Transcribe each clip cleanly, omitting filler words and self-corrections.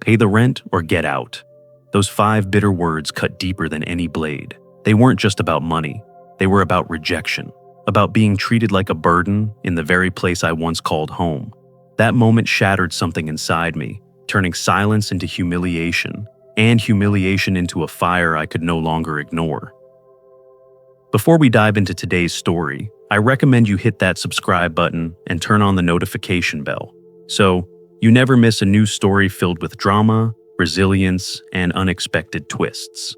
Pay the rent or get out. Those 5 bitter words cut deeper than any blade. They weren't just about money. They were about rejection, about being treated like a burden in the very place I once called home. That moment shattered something inside me, turning silence into humiliation, and humiliation into a fire I could no longer ignore. Before we dive into today's story, I recommend you hit that subscribe button and turn on the notification bell, so you never miss a new story filled with drama, resilience, and unexpected twists.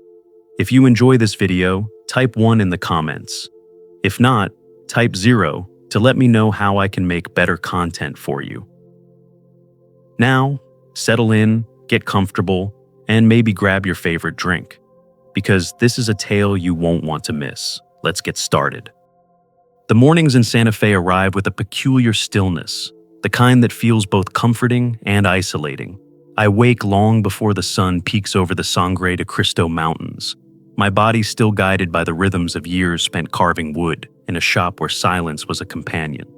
If you enjoy this video, type 1 in the comments. If not, type 0 to let me know how I can make better content for you. Now, settle in, get comfortable, and maybe grab your favorite drink, because this is a tale you won't want to miss. Let's get started. The mornings in Santa Fe arrive with a peculiar stillness, the kind that feels both comforting and isolating. I wake long before the sun peeks over the Sangre de Cristo Mountains, my body still guided by the rhythms of years spent carving wood in a shop where silence was a companion.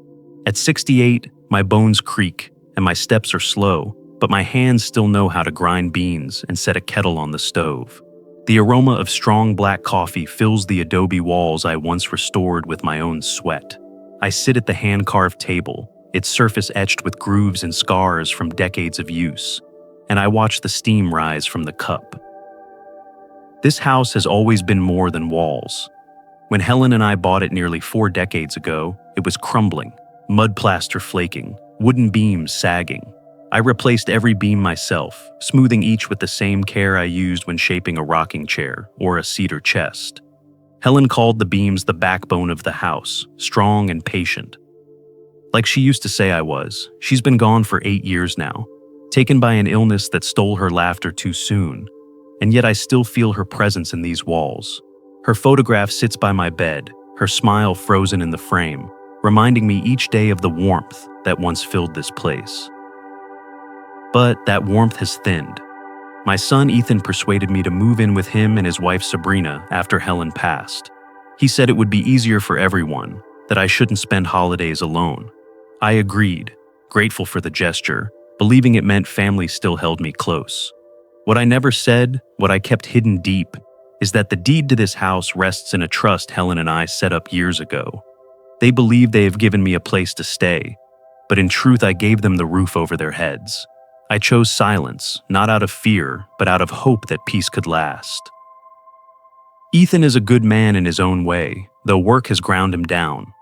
At 68, my bones creak and my steps are slow, but my hands still know how to grind beans and set a kettle on the stove. The aroma of strong black coffee fills the adobe walls I once restored with my own sweat. I sit at the hand-carved table, its surface etched with grooves and scars from decades of use, and I watch the steam rise from the cup. This house has always been more than walls. When Helen and I bought it nearly 4 decades ago, it was crumbling, mud plaster flaking, wooden beams sagging. I replaced every beam myself, smoothing each with the same care I used when shaping a rocking chair or a cedar chest. Helen called the beams the backbone of the house, strong and patient. Like she used to say I was, she's been gone for 8 years now, taken by an illness that stole her laughter too soon. And yet I still feel her presence in these walls. Her photograph sits by my bed, her smile frozen in the frame, reminding me each day of the warmth that once filled this place. But that warmth has thinned. My son Ethan persuaded me to move in with him and his wife Sabrina after Helen passed. He said it would be easier for everyone, that I shouldn't spend holidays alone. I agreed, grateful for the gesture, believing it meant family still held me close. What I never said, what I kept hidden deep, is that the deed to this house rests in a trust Helen and I set up years ago. They believe they have given me a place to stay, but in truth I gave them the roof over their heads. I chose silence, not out of fear, but out of hope that peace could last. Ethan is a good man in his own way, though work has ground him down.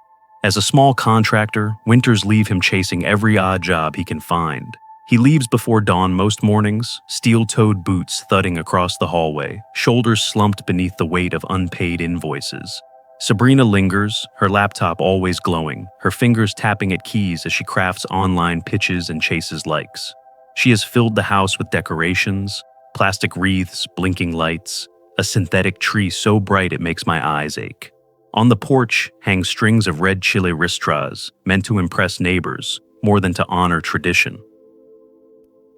As a small contractor, winters leave him chasing every odd job he can find. He leaves before dawn most mornings, steel-toed boots thudding across the hallway, shoulders slumped beneath the weight of unpaid invoices. Sabrina lingers, her laptop always glowing, her fingers tapping at keys as she crafts online pitches and chases likes. She has filled the house with decorations, plastic wreaths, blinking lights, a synthetic tree so bright it makes my eyes ache. On the porch hang strings of red chile ristras, meant to impress neighbors, more than to honor tradition.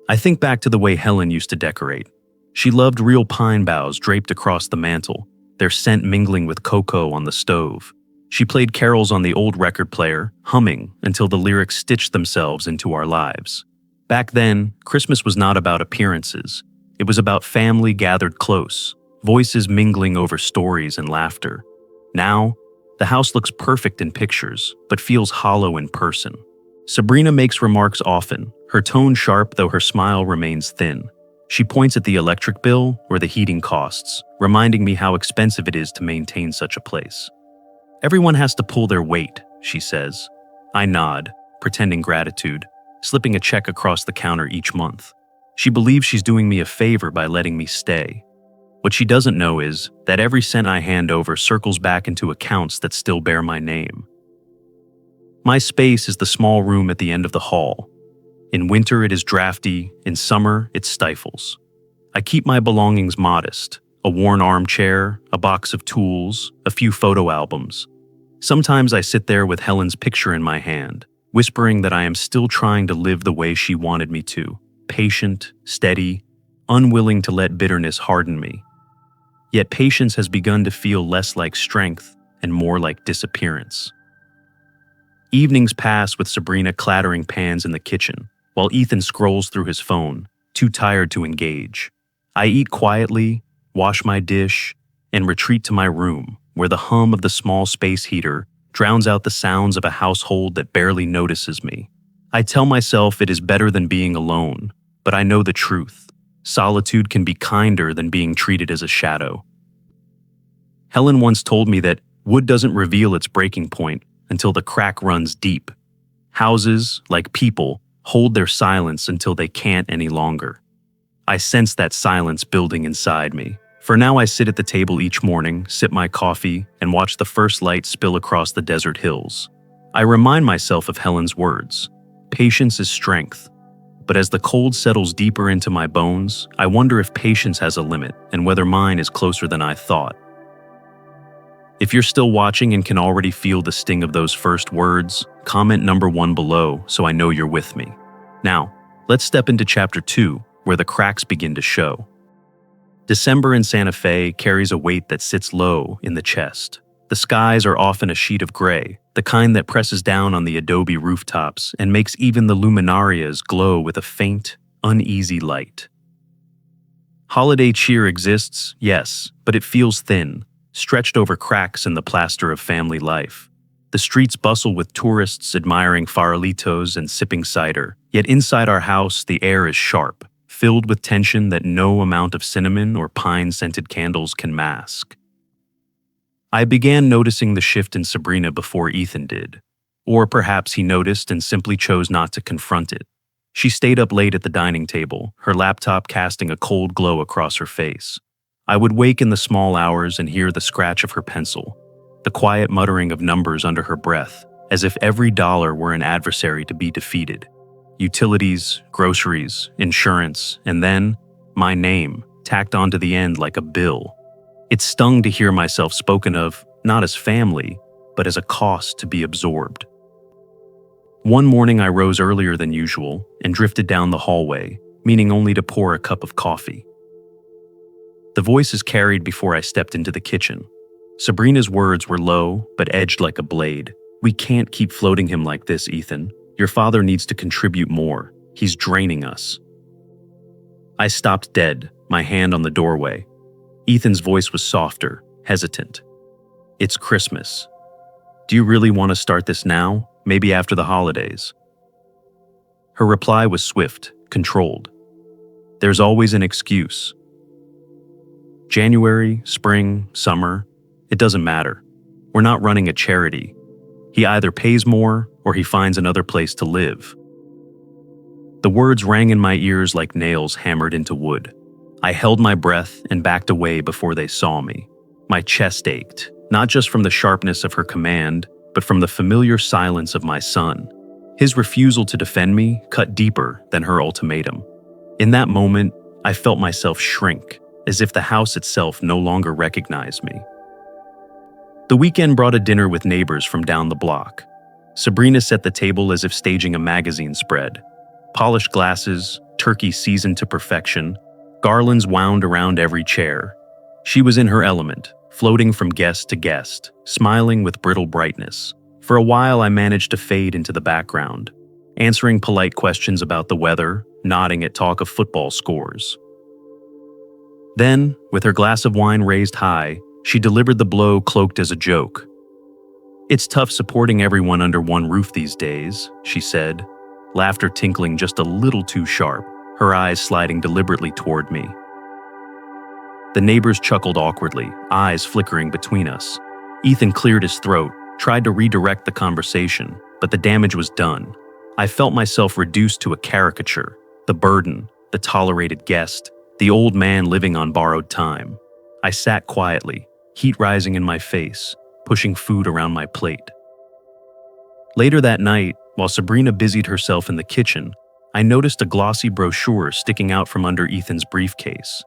I think back to the way Helen used to decorate. She loved real pine boughs draped across the mantel, their scent mingling with cocoa on the stove. She played carols on the old record player, humming until the lyrics stitched themselves into our lives. Back then, Christmas was not about appearances. It was about family gathered close, voices mingling over stories and laughter. Now, the house looks perfect in pictures, but feels hollow in person. Sabrina makes remarks often, her tone sharp though her smile remains thin. She points at the electric bill or the heating costs, reminding me how expensive it is to maintain such a place. Everyone has to pull their weight, she says. I nod, pretending gratitude, slipping a check across the counter each month. She believes she's doing me a favor by letting me stay. What she doesn't know is that every cent I hand over circles back into accounts that still bear my name. My space is the small room at the end of the hall. In winter it is drafty, in summer it stifles. I keep my belongings modest, a worn armchair, a box of tools, a few photo albums. Sometimes I sit there with Helen's picture in my hand, whispering that I am still trying to live the way she wanted me to, patient, steady, unwilling to let bitterness harden me. Yet patience has begun to feel less like strength and more like disappearance. Evenings pass with Sabrina clattering pans in the kitchen, while Ethan scrolls through his phone, too tired to engage. I eat quietly, wash my dish, and retreat to my room, where the hum of the small space heater drowns out the sounds of a household that barely notices me. I tell myself it is better than being alone, but I know the truth. Solitude can be kinder than being treated as a shadow. Helen once told me that wood doesn't reveal its breaking point until the crack runs deep. Houses, like people, hold their silence until they can't any longer. I sense that silence building inside me. For now, I sit at the table each morning, sip my coffee, and watch the first light spill across the desert hills. I remind myself of Helen's words. Patience is strength. But as the cold settles deeper into my bones, I wonder if patience has a limit and whether mine is closer than I thought. If you're still watching and can already feel the sting of those first words, comment number 1 below so I know you're with me. Now, let's step into chapter 2, where the cracks begin to show. December in Santa Fe carries a weight that sits low in the chest. The skies are often a sheet of gray, the kind that presses down on the adobe rooftops and makes even the luminarias glow with a faint, uneasy light. Holiday cheer exists, yes, but it feels thin, stretched over cracks in the plaster of family life. The streets bustle with tourists admiring farolitos and sipping cider, yet inside our house the air is sharp, filled with tension that no amount of cinnamon or pine-scented candles can mask. I began noticing the shift in Sabrina before Ethan did. Or perhaps he noticed and simply chose not to confront it. She stayed up late at the dining table, her laptop casting a cold glow across her face. I would wake in the small hours and hear the scratch of her pencil, the quiet muttering of numbers under her breath, as if every dollar were an adversary to be defeated. Utilities, groceries, insurance, and then my name, tacked onto the end like a bill. It stung to hear myself spoken of, not as family, but as a cost to be absorbed. One morning I rose earlier than usual and drifted down the hallway, meaning only to pour a cup of coffee. The voices carried before I stepped into the kitchen. Sabrina's words were low, but edged like a blade. "We can't keep floating him like this, Ethan. Your father needs to contribute more. He's draining us." I stopped dead, my hand on the doorway. Ethan's voice was softer, hesitant. "It's Christmas. Do you really want to start this now? Maybe after the holidays?" Her reply was swift, controlled. "There's always an excuse. January, spring, summer, it doesn't matter. We're not running a charity. He either pays more or he finds another place to live." The words rang in my ears like nails hammered into wood. I held my breath and backed away before they saw me. My chest ached, not just from the sharpness of her command, but from the familiar silence of my son. His refusal to defend me cut deeper than her ultimatum. In that moment, I felt myself shrink, as if the house itself no longer recognized me. The weekend brought a dinner with neighbors from down the block. Sabrina set the table as if staging a magazine spread. Polished glasses, turkey seasoned to perfection, garlands wound around every chair. She was in her element, floating from guest to guest, smiling with brittle brightness. For a while I managed to fade into the background, answering polite questions about the weather, nodding at talk of football scores. Then, with her glass of wine raised high, she delivered the blow cloaked as a joke. "It's tough supporting everyone under one roof these days," she said, laughter tinkling just a little too sharp, her eyes sliding deliberately toward me. The neighbors chuckled awkwardly, eyes flickering between us. Ethan cleared his throat, tried to redirect the conversation, but the damage was done. I felt myself reduced to a caricature, the burden, the tolerated guest, the old man living on borrowed time. I sat quietly, heat rising in my face, pushing food around my plate. Later that night, while Sabrina busied herself in the kitchen, I noticed a glossy brochure sticking out from under Ethan's briefcase.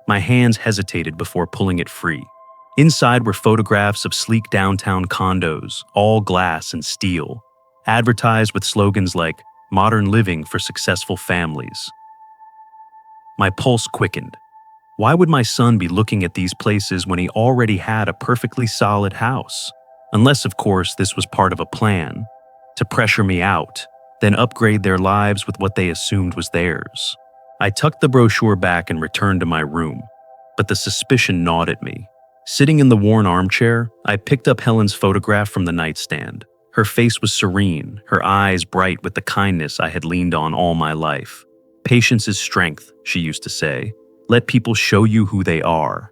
My hands hesitated before pulling it free. Inside were photographs of sleek downtown condos, all glass and steel, advertised with slogans like "Modern Living for Successful Families." My pulse quickened. Why would my son be looking at these places when he already had a perfectly solid house? Unless, of course, this was part of a plan to pressure me out, then upgrade their lives with what they assumed was theirs. I tucked the brochure back and returned to my room, but the suspicion gnawed at me. Sitting in the worn armchair, I picked up Helen's photograph from the nightstand. Her face was serene, her eyes bright with the kindness I had leaned on all my life. "Patience is strength," she used to say. "Let people show you who they are."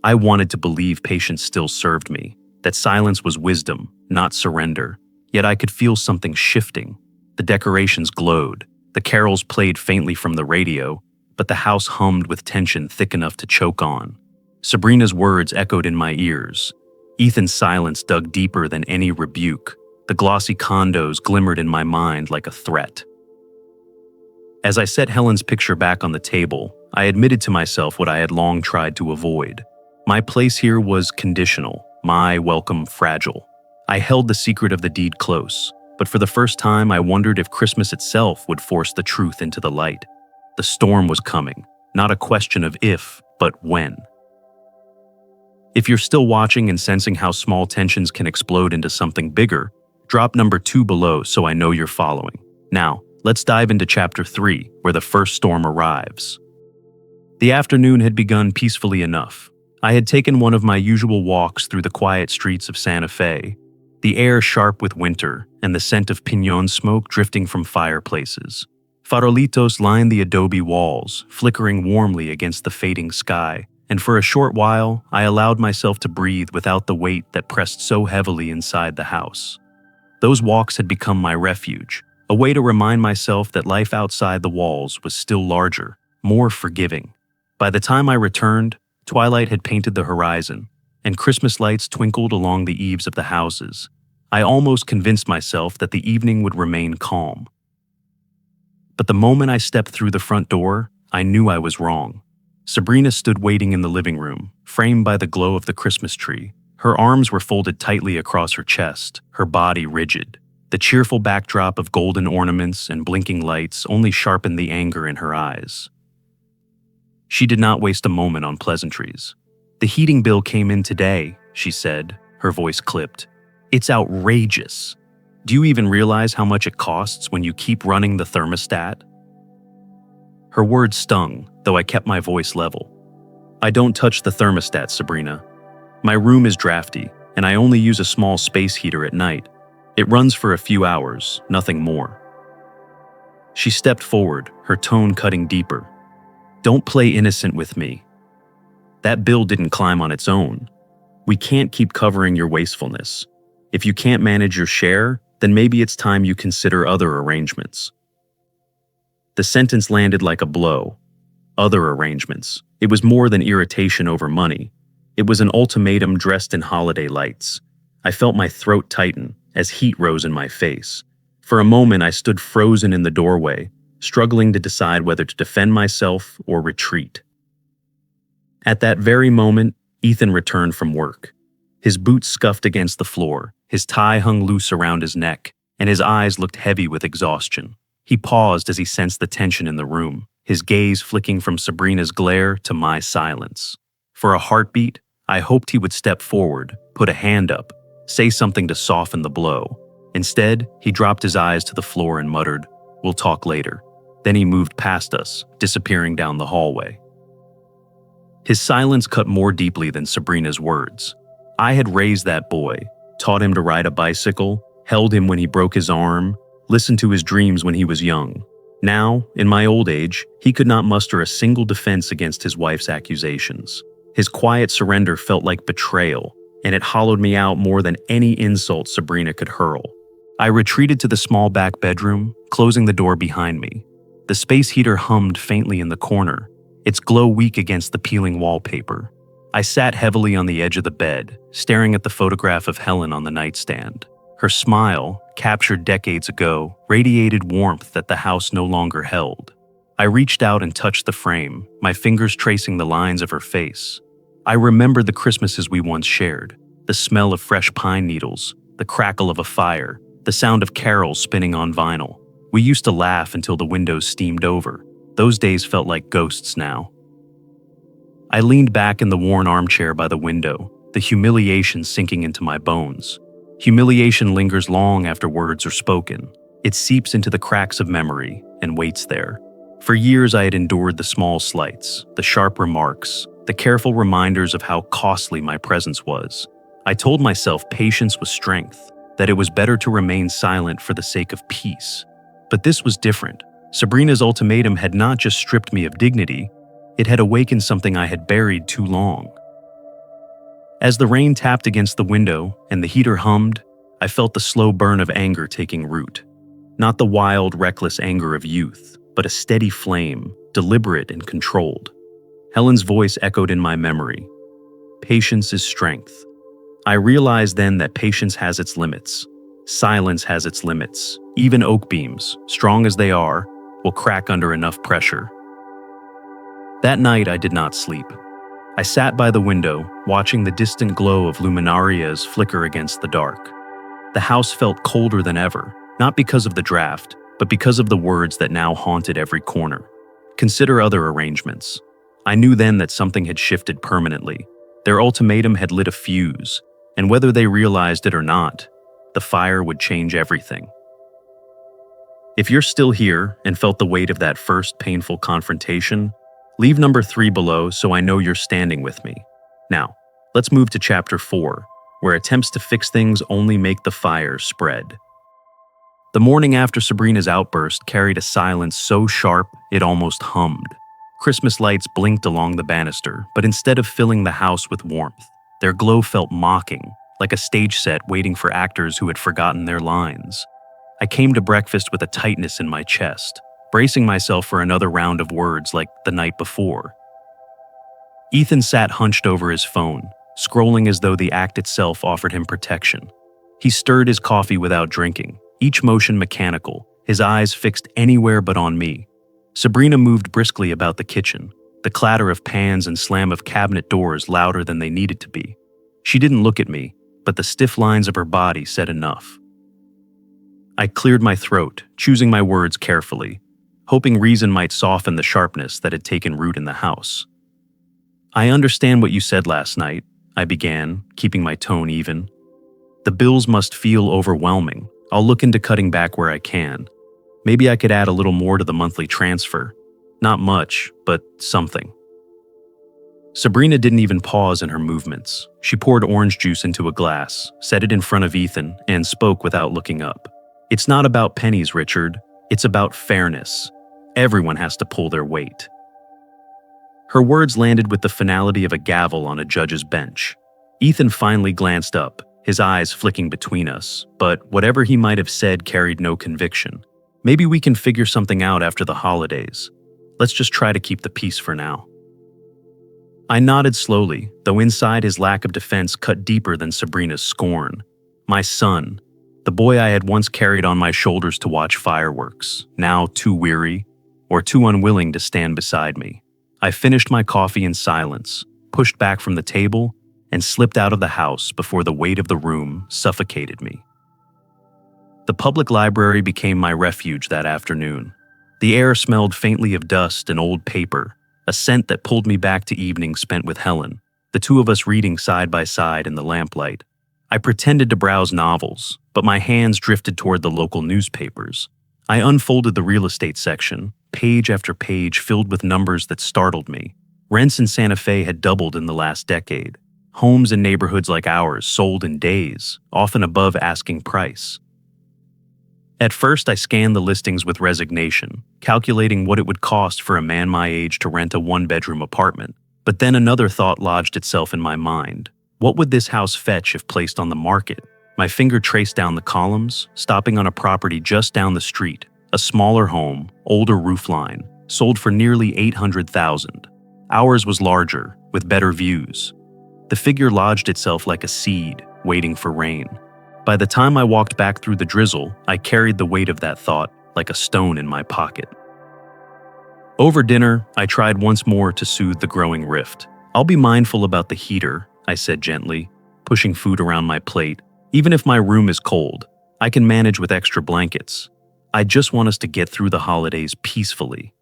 I wanted to believe patience still served me, that silence was wisdom, not surrender. Yet I could feel something shifting. The decorations glowed, the carols played faintly from the radio, but the house hummed with tension thick enough to choke on. Sabrina's words echoed in my ears. Ethan's silence dug deeper than any rebuke. The glossy condos glimmered in my mind like a threat. As I set Helen's picture back on the table, I admitted to myself what I had long tried to avoid. My place here was conditional, my welcome fragile. I held the secret of the deed close, but for the first time I wondered if Christmas itself would force the truth into the light. The storm was coming, not a question of if, but when. If you're still watching and sensing how small tensions can explode into something bigger, drop number 2 below so I know you're following. Now, let's dive into chapter 3, where the first storm arrives. The afternoon had begun peacefully enough. I had taken one of my usual walks through the quiet streets of Santa Fe, the air sharp with winter and the scent of piñon smoke drifting from fireplaces. Farolitos lined the adobe walls, flickering warmly against the fading sky, and for a short while, I allowed myself to breathe without the weight that pressed so heavily inside the house. Those walks had become my refuge, a way to remind myself that life outside the walls was still larger, more forgiving. By the time I returned, twilight had painted the horizon, and Christmas lights twinkled along the eaves of the houses. I almost convinced myself that the evening would remain calm. But the moment I stepped through the front door, I knew I was wrong. Sabrina stood waiting in the living room, framed by the glow of the Christmas tree. Her arms were folded tightly across her chest, her body rigid. The cheerful backdrop of golden ornaments and blinking lights only sharpened the anger in her eyes. She did not waste a moment on pleasantries. "The heating bill came in today," she said, her voice clipped. "It's outrageous. Do you even realize how much it costs when you keep running the thermostat?" Her words stung, though I kept my voice level. "I don't touch the thermostat, Sabrina. My room is drafty, and I only use a small space heater at night. It runs for a few hours, nothing more." She stepped forward, her tone cutting deeper. "Don't play innocent with me. That bill didn't climb on its own. We can't keep covering your wastefulness. If you can't manage your share, then maybe it's time you consider other arrangements." The sentence landed like a blow. Other arrangements. It was more than irritation over money. It was an ultimatum dressed in holiday lights. I felt my throat tighten as heat rose in my face. For a moment, I stood frozen in the doorway, struggling to decide whether to defend myself or retreat. At that very moment, Ethan returned from work. His boots scuffed against the floor, his tie hung loose around his neck, and his eyes looked heavy with exhaustion. He paused as he sensed the tension in the room, his gaze flicking from Sabrina's glare to my silence. For a heartbeat, I hoped he would step forward, put a hand up, say something to soften the blow. Instead, he dropped his eyes to the floor and muttered, "We'll talk later." Then he moved past us, disappearing down the hallway. His silence cut more deeply than Sabrina's words. I had raised that boy, taught him to ride a bicycle, held him when he broke his arm, listened to his dreams when he was young. Now, in my old age, he could not muster a single defense against his wife's accusations. His quiet surrender felt like betrayal, and it hollowed me out more than any insult Sabrina could hurl. I retreated to the small back bedroom, closing the door behind me. The space heater hummed faintly in the corner, its glow weak against the peeling wallpaper. I sat heavily on the edge of the bed, staring at the photograph of Helen on the nightstand. Her smile, captured decades ago, radiated warmth that the house no longer held. I reached out and touched the frame, my fingers tracing the lines of her face. I remembered the Christmases we once shared, the smell of fresh pine needles, the crackle of a fire, the sound of carols spinning on vinyl. We used to laugh until the windows steamed over. Those days felt like ghosts now. I leaned back in the worn armchair by the window, the humiliation sinking into my bones. Humiliation lingers long after words are spoken. It seeps into the cracks of memory and waits there. For years I had endured the small slights, the sharp remarks, the careful reminders of how costly my presence was. I told myself patience was strength, that it was better to remain silent for the sake of peace. But this was different. Sabrina's ultimatum had not just stripped me of dignity, it had awakened something I had buried too long. As the rain tapped against the window and the heater hummed, I felt the slow burn of anger taking root. Not the wild, reckless anger of youth, but a steady flame, deliberate and controlled. Helen's voice echoed in my memory. Patience is strength. I realized then that patience has its limits. Silence has its limits. Even oak beams, strong as they are, will crack under enough pressure. That night I did not sleep. I sat by the window, watching the distant glow of luminarias flicker against the dark. The house felt colder than ever, not because of the draft, but because of the words that now haunted every corner. Consider other arrangements. I knew then that something had shifted permanently. Their ultimatum had lit a fuse, and whether they realized it or not, the fire would change everything. If you're still here and felt the weight of that first painful confrontation, leave number 3 below so I know you're standing with me. Now, let's move to chapter 4, where attempts to fix things only make the fire spread. The morning after Sabrina's outburst carried a silence so sharp it almost hummed. Christmas lights blinked along the banister, but instead of filling the house with warmth, their glow felt mocking, like a stage set waiting for actors who had forgotten their lines. I came to breakfast with a tightness in my chest, bracing myself for another round of words like the night before. Ethan sat hunched over his phone, scrolling as though the act itself offered him protection. He stirred his coffee without drinking, each motion mechanical, his eyes fixed anywhere but on me. Sabrina moved briskly about the kitchen, the clatter of pans and slam of cabinet doors louder than they needed to be. She didn't look at me, but the stiff lines of her body said enough. I cleared my throat, choosing my words carefully, hoping reason might soften the sharpness that had taken root in the house. I understand what you said last night, I began, keeping my tone even. The bills must feel overwhelming. I'll look into cutting back where I can. Maybe I could add a little more to the monthly transfer. Not much, but something. Sabrina didn't even pause in her movements. She poured orange juice into a glass, set it in front of Ethan, and spoke without looking up. It's not about pennies, Richard. It's about fairness. Everyone has to pull their weight. Her words landed with the finality of a gavel on a judge's bench. Ethan finally glanced up, his eyes flicking between us, but whatever he might have said carried no conviction. Maybe we can figure something out after the holidays. Let's just try to keep the peace for now. I nodded slowly, though inside his lack of defense cut deeper than Sabrina's scorn. My son, the boy I had once carried on my shoulders to watch fireworks, now too weary or too unwilling to stand beside me. I finished my coffee in silence, pushed back from the table, and slipped out of the house before the weight of the room suffocated me. The public library became my refuge that afternoon. The air smelled faintly of dust and old paper, a scent that pulled me back to evenings spent with Helen, the two of us reading side by side in the lamplight. I pretended to browse novels, but my hands drifted toward the local newspapers. I unfolded the real estate section, page after page filled with numbers that startled me. Rents in Santa Fe had doubled in the last decade. Homes in neighborhoods like ours sold in days, often above asking price. At first, I scanned the listings with resignation, calculating what it would cost for a man my age to rent a one-bedroom apartment. But then another thought lodged itself in my mind. What would this house fetch if placed on the market? My finger traced down the columns, stopping on a property just down the street, a smaller home, older roofline, sold for nearly $800,000. Ours was larger, with better views. The figure lodged itself like a seed, waiting for rain. By the time I walked back through the drizzle, I carried the weight of that thought like a stone in my pocket. Over dinner, I tried once more to soothe the growing rift. I'll be mindful about the heater, I said gently, pushing food around my plate. Even if my room is cold, I can manage with extra blankets. I just want us to get through the holidays peacefully.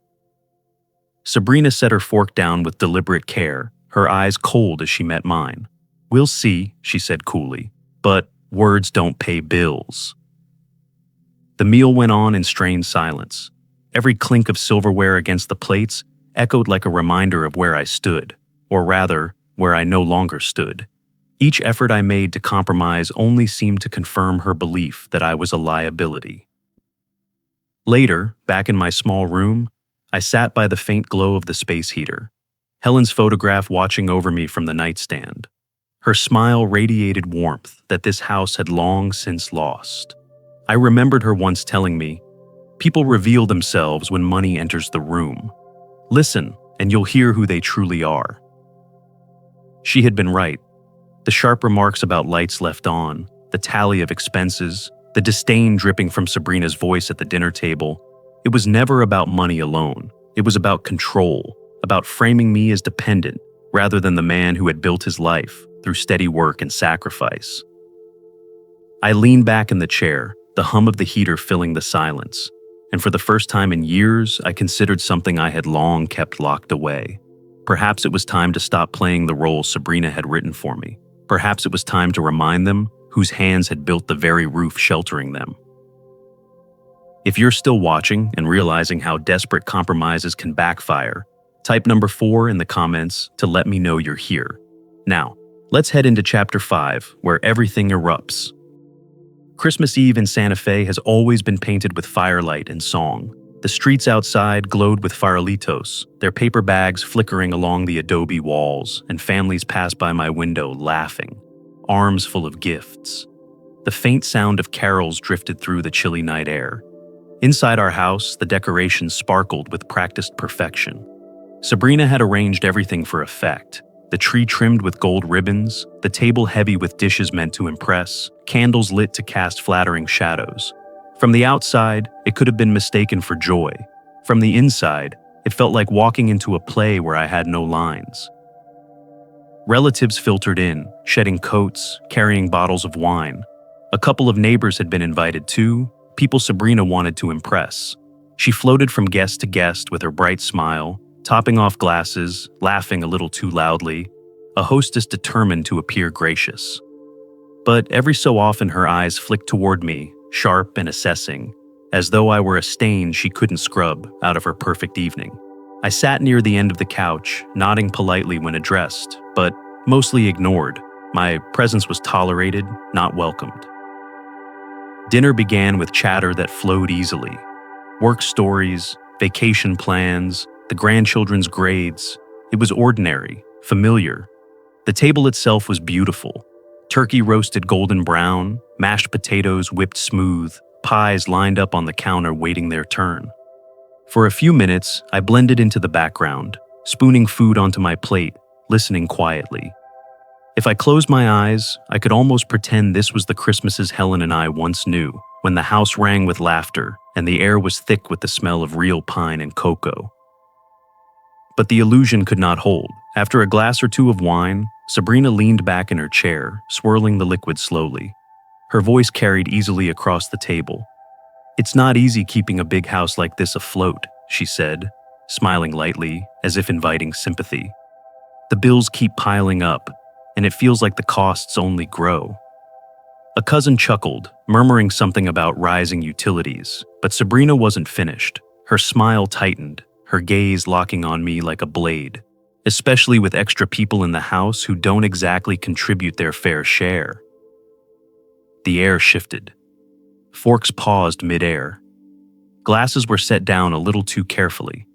Sabrina set her fork down with deliberate care, her eyes cold as she met mine. We'll see, she said coolly, but words don't pay bills. The meal went on in strained silence. Every clink of silverware against the plates echoed like a reminder of where I stood, or rather, where I no longer stood. Each effort I made to compromise only seemed to confirm her belief that I was a liability. Later, back in my small room, I sat by the faint glow of the space heater, Helen's photograph watching over me from the nightstand. Her smile radiated warmth that this house had long since lost. I remembered her once telling me, "People reveal themselves when money enters the room. Listen, and you'll hear who they truly are." She had been right. The sharp remarks about lights left on, the tally of expenses, the disdain dripping from Sabrina's voice at the dinner table. It was never about money alone. It was about control, about framing me as dependent rather than the man who had built his life through steady work and sacrifice. I leaned back in the chair, the hum of the heater filling the silence, and for the first time in years, I considered something I had long kept locked away. Perhaps it was time to stop playing the role Sabrina had written for me. Perhaps it was time to remind them whose hands had built the very roof sheltering them. If you're still watching and realizing how desperate compromises can backfire, type number 4 in the comments to let me know you're here. Now, let's head into Chapter 5, where everything erupts. Christmas Eve in Santa Fe has always been painted with firelight and song. The streets outside glowed with farolitos, their paper bags flickering along the adobe walls, and families passed by my window laughing, arms full of gifts. The faint sound of carols drifted through the chilly night air. Inside our house, the decorations sparkled with practiced perfection. Sabrina had arranged everything for effect. The tree trimmed with gold ribbons, the table heavy with dishes meant to impress, candles lit to cast flattering shadows. From the outside, it could have been mistaken for joy. From the inside, it felt like walking into a play where I had no lines. Relatives filtered in, shedding coats, carrying bottles of wine. A couple of neighbors had been invited too, people Sabrina wanted to impress. She floated from guest to guest with her bright smile, topping off glasses, laughing a little too loudly, a hostess determined to appear gracious. But every so often her eyes flicked toward me, sharp and assessing, as though I were a stain she couldn't scrub out of her perfect evening. I sat near the end of the couch, nodding politely when addressed, but mostly ignored. My presence was tolerated, not welcomed. Dinner began with chatter that flowed easily. Work stories, vacation plans, the grandchildren's grades. It was ordinary, familiar. The table itself was beautiful. Turkey roasted golden brown, mashed potatoes whipped smooth, pies lined up on the counter waiting their turn. For a few minutes, I blended into the background, spooning food onto my plate, listening quietly. If I closed my eyes, I could almost pretend this was the Christmases Helen and I once knew, when the house rang with laughter and the air was thick with the smell of real pine and cocoa. But the illusion could not hold. After a glass or two of wine, Sabrina leaned back in her chair, swirling the liquid slowly. Her voice carried easily across the table. "It's not easy keeping a big house like this afloat," she said, smiling lightly, as if inviting sympathy. "The bills keep piling up, and it feels like the costs only grow." A cousin chuckled, murmuring something about rising utilities, but Sabrina wasn't finished. Her smile tightened, her gaze locking on me like a blade, especially with extra people in the house who don't exactly contribute their fair share. The air shifted. Forks paused mid-air. Glasses were set down a little too carefully.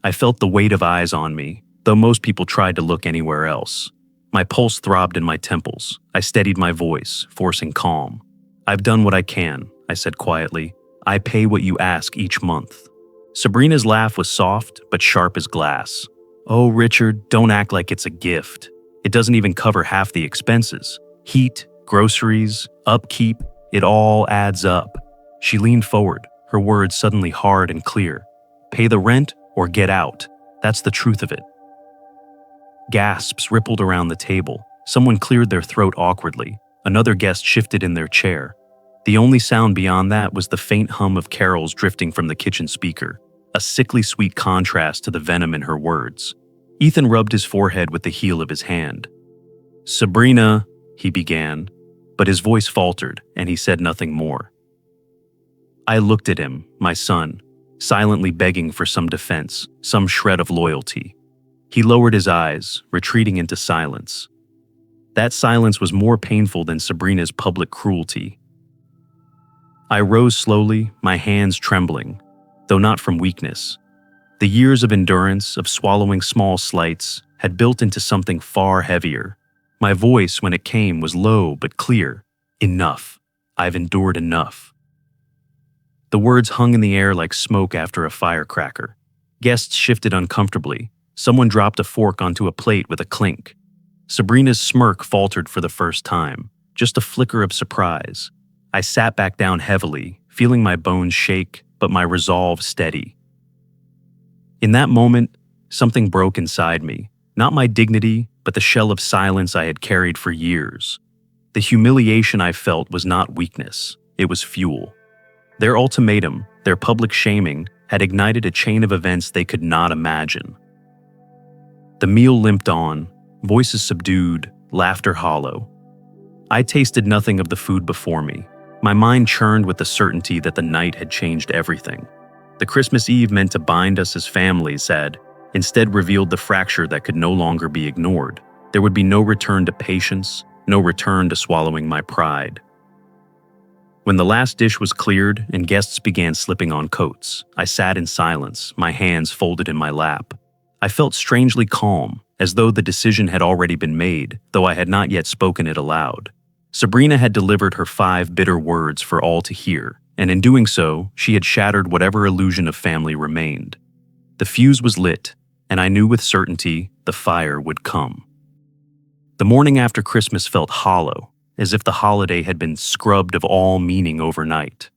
I felt the weight of eyes on me, though most people tried to look anywhere else. My pulse throbbed in my temples. I steadied my voice, forcing calm. "I've done what I can," I said quietly. "I pay what you ask each month." Sabrina's laugh was soft, but sharp as glass. "Oh, Richard, don't act like it's a gift. It doesn't even cover half the expenses. Heat, groceries, upkeep, it all adds up." She leaned forward, her words suddenly hard and clear. "Pay the rent or get out. That's the truth of it." Gasps rippled around the table. Someone cleared their throat awkwardly. Another guest shifted in their chair. The only sound beyond that was the faint hum of carols drifting from the kitchen speaker, a sickly sweet contrast to the venom in her words. Ethan rubbed his forehead with the heel of his hand. "Sabrina," he began, but his voice faltered and he said nothing more. I looked at him, my son, silently begging for some defense, some shred of loyalty. He lowered his eyes, retreating into silence. That silence was more painful than Sabrina's public cruelty. I rose slowly, my hands trembling, though not from weakness. The years of endurance, of swallowing small slights, had built into something far heavier. My voice, when it came, was low but clear. Enough. I've endured enough. The words hung in the air like smoke after a firecracker. Guests shifted uncomfortably. Someone dropped a fork onto a plate with a clink. Sabrina's smirk faltered for the first time, just a flicker of surprise. I sat back down heavily, feeling my bones shake, but my resolve steady. In that moment, something broke inside me. Not my dignity, but the shell of silence I had carried for years. The humiliation I felt was not weakness, it was fuel. Their ultimatum, their public shaming, had ignited a chain of events they could not imagine. The meal limped on, voices subdued, laughter hollow. I tasted nothing of the food before me. My mind churned with the certainty that the night had changed everything. The Christmas Eve meant to bind us as families had instead revealed the fracture that could no longer be ignored. There would be no return to patience, no return to swallowing my pride. When the last dish was cleared and guests began slipping on coats, I sat in silence, my hands folded in my lap. I felt strangely calm, as though the decision had already been made, though I had not yet spoken it aloud. Sabrina had delivered her 5 bitter words for all to hear, and in doing so, she had shattered whatever illusion of family remained. The fuse was lit, and I knew with certainty the fire would come. The morning after Christmas felt hollow, as if the holiday had been scrubbed of all meaning overnight.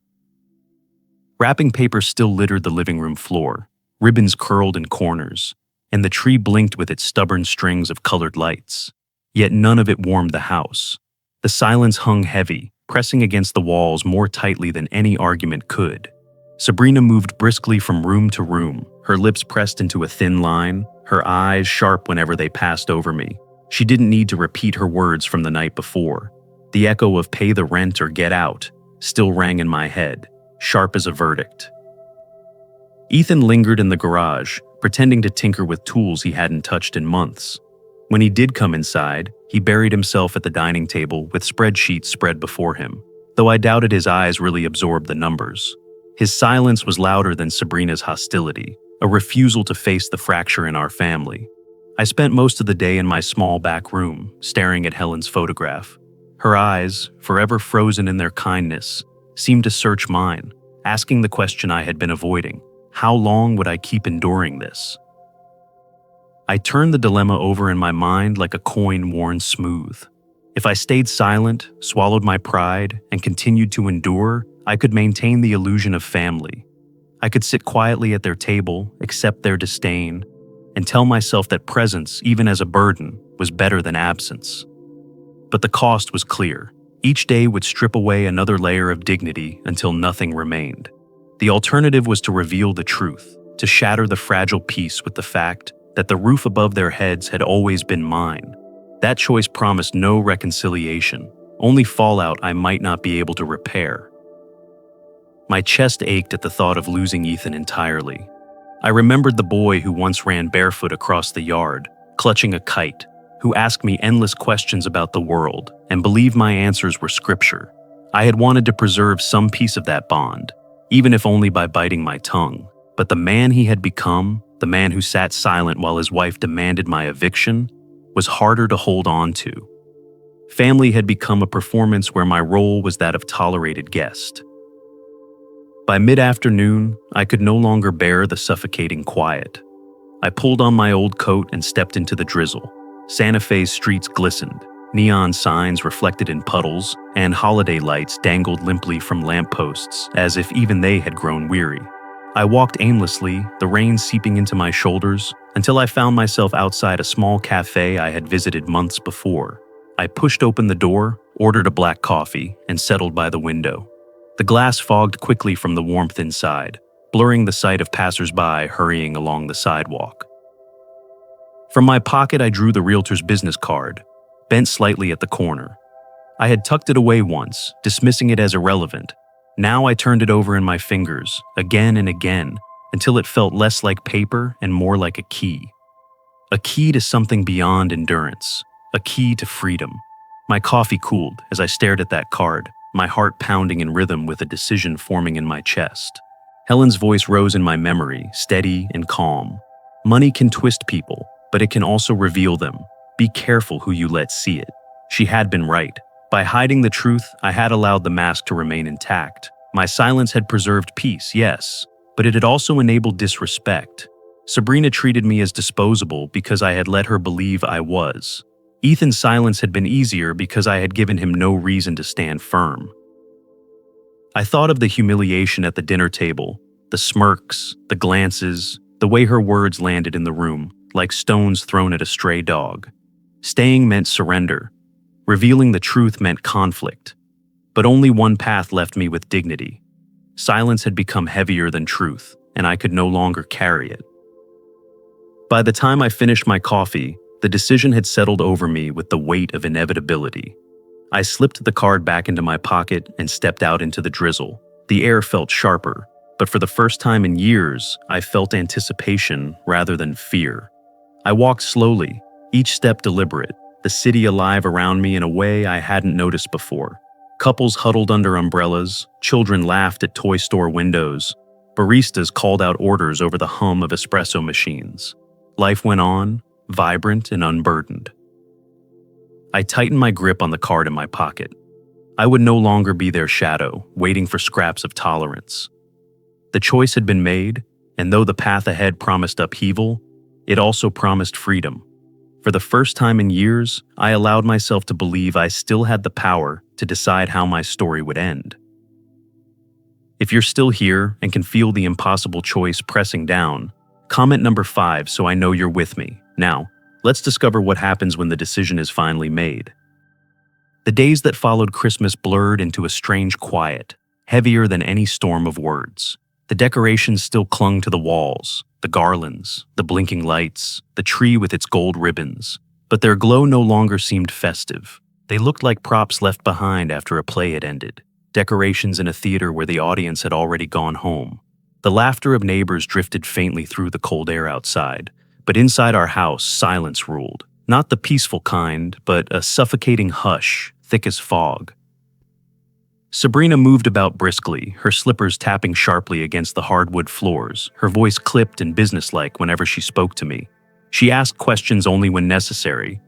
Wrapping paper still littered the living room floor, ribbons curled in corners, and the tree blinked with its stubborn strings of colored lights. Yet none of it warmed the house. The silence hung heavy, pressing against the walls more tightly than any argument could. Sabrina moved briskly from room to room, her lips pressed into a thin line, her eyes sharp whenever they passed over me. She didn't need to repeat her words from the night before. The echo of "pay the rent or get out" still rang in my head, sharp as a verdict. Ethan lingered in the garage, pretending to tinker with tools he hadn't touched in months. When he did come inside, he buried himself at the dining table with spreadsheets spread before him, though I doubted his eyes really absorbed the numbers. His silence was louder than Sabrina's hostility, a refusal to face the fracture in our family. I spent most of the day in my small back room, staring at Helen's photograph. Her eyes, forever frozen in their kindness, seemed to search mine, asking the question I had been avoiding. How long would I keep enduring this? I turned the dilemma over in my mind like a coin worn smooth. If I stayed silent, swallowed my pride, and continued to endure, I could maintain the illusion of family. I could sit quietly at their table, accept their disdain, and tell myself that presence, even as a burden, was better than absence. But the cost was clear. Each day would strip away another layer of dignity until nothing remained. The alternative was to reveal the truth, to shatter the fragile peace with the fact that the roof above their heads had always been mine. That choice promised no reconciliation, only fallout I might not be able to repair. My chest ached at the thought of losing Ethan entirely. I remembered the boy who once ran barefoot across the yard, clutching a kite, who asked me endless questions about the world and believed my answers were scripture. I had wanted to preserve some piece of that bond, even if only by biting my tongue. But the man he had become, the man who sat silent while his wife demanded my eviction, was harder to hold on to. Family had become a performance where my role was that of tolerated guest. By mid-afternoon, I could no longer bear the suffocating quiet. I pulled on my old coat and stepped into the drizzle. Santa Fe's streets glistened, neon signs reflected in puddles, and holiday lights dangled limply from lampposts as if even they had grown weary. I walked aimlessly, the rain seeping into my shoulders, until I found myself outside a small cafe I had visited months before. I pushed open the door, ordered a black coffee, and settled by the window. The glass fogged quickly from the warmth inside, blurring the sight of passers-by hurrying along the sidewalk. From my pocket, I drew the realtor's business card, bent slightly at the corner. I had tucked it away once, dismissing it as irrelevant. Now I turned it over in my fingers, again and again, until it felt less like paper and more like a key. A key to something beyond endurance, a key to freedom. My coffee cooled as I stared at that card, my heart pounding in rhythm with a decision forming in my chest. Helen's voice rose in my memory, steady and calm. Money can twist people, but it can also reveal them. Be careful who you let see it. She had been right. By hiding the truth, I had allowed the mask to remain intact. My silence had preserved peace, yes, but it had also enabled disrespect. Sabrina treated me as disposable because I had let her believe I was. Ethan's silence had been easier because I had given him no reason to stand firm. I thought of the humiliation at the dinner table, the smirks, the glances, the way her words landed in the room, like stones thrown at a stray dog. Staying meant surrender. Revealing the truth meant conflict. But only one path left me with dignity. Silence had become heavier than truth, and I could no longer carry it. By the time I finished my coffee, the decision had settled over me with the weight of inevitability. I slipped the card back into my pocket and stepped out into the drizzle. The air felt sharper, but for the first time in years, I felt anticipation rather than fear. I walked slowly, each step deliberate, the city alive around me in a way I hadn't noticed before. Couples huddled under umbrellas, children laughed at toy store windows, baristas called out orders over the hum of espresso machines. Life went on, vibrant and unburdened. I tightened my grip on the card in my pocket. I would no longer be their shadow, waiting for scraps of tolerance. The choice had been made, and though the path ahead promised upheaval, it also promised freedom. For the first time in years, I allowed myself to believe I still had the power to decide how my story would end. If you're still here and can feel the impossible choice pressing down, comment number 5 so I know you're with me. Now, let's discover what happens when the decision is finally made. The days that followed Christmas blurred into a strange quiet, heavier than any storm of words. The decorations still clung to the walls, the garlands, the blinking lights, the tree with its gold ribbons, but their glow no longer seemed festive. They looked like props left behind after a play had ended, decorations in a theater where the audience had already gone home. The laughter of neighbors drifted faintly through the cold air outside, but inside our house, silence ruled. Not the peaceful kind, but a suffocating hush, thick as fog. Sabrina moved about briskly, her slippers tapping sharply against the hardwood floors, her voice clipped and businesslike whenever she spoke to me. She asked questions only when necessary.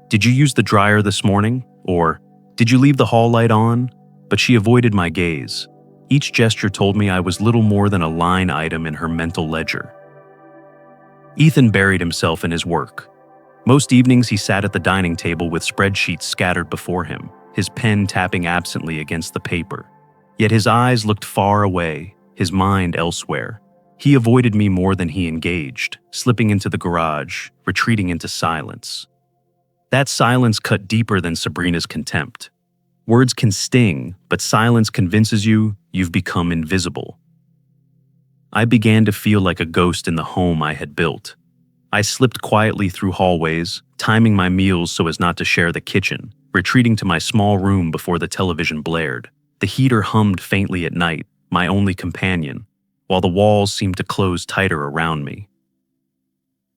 "Did you use the dryer this morning?" Or, "Did you leave the hall light on?" But she avoided my gaze. Each gesture told me I was little more than a line item in her mental ledger. Ethan buried himself in his work. Most evenings he sat at the dining table with spreadsheets scattered before him, his pen tapping absently against the paper. Yet his eyes looked far away, his mind elsewhere. He avoided me more than he engaged, slipping into the garage, retreating into silence. That silence cut deeper than Sabrina's contempt. Words can sting, but silence convinces you you've become invisible. I began to feel like a ghost in the home I had built. I slipped quietly through hallways, timing my meals so as not to share the kitchen, retreating to my small room before the television blared. The heater hummed faintly at night, my only companion, while the walls seemed to close tighter around me.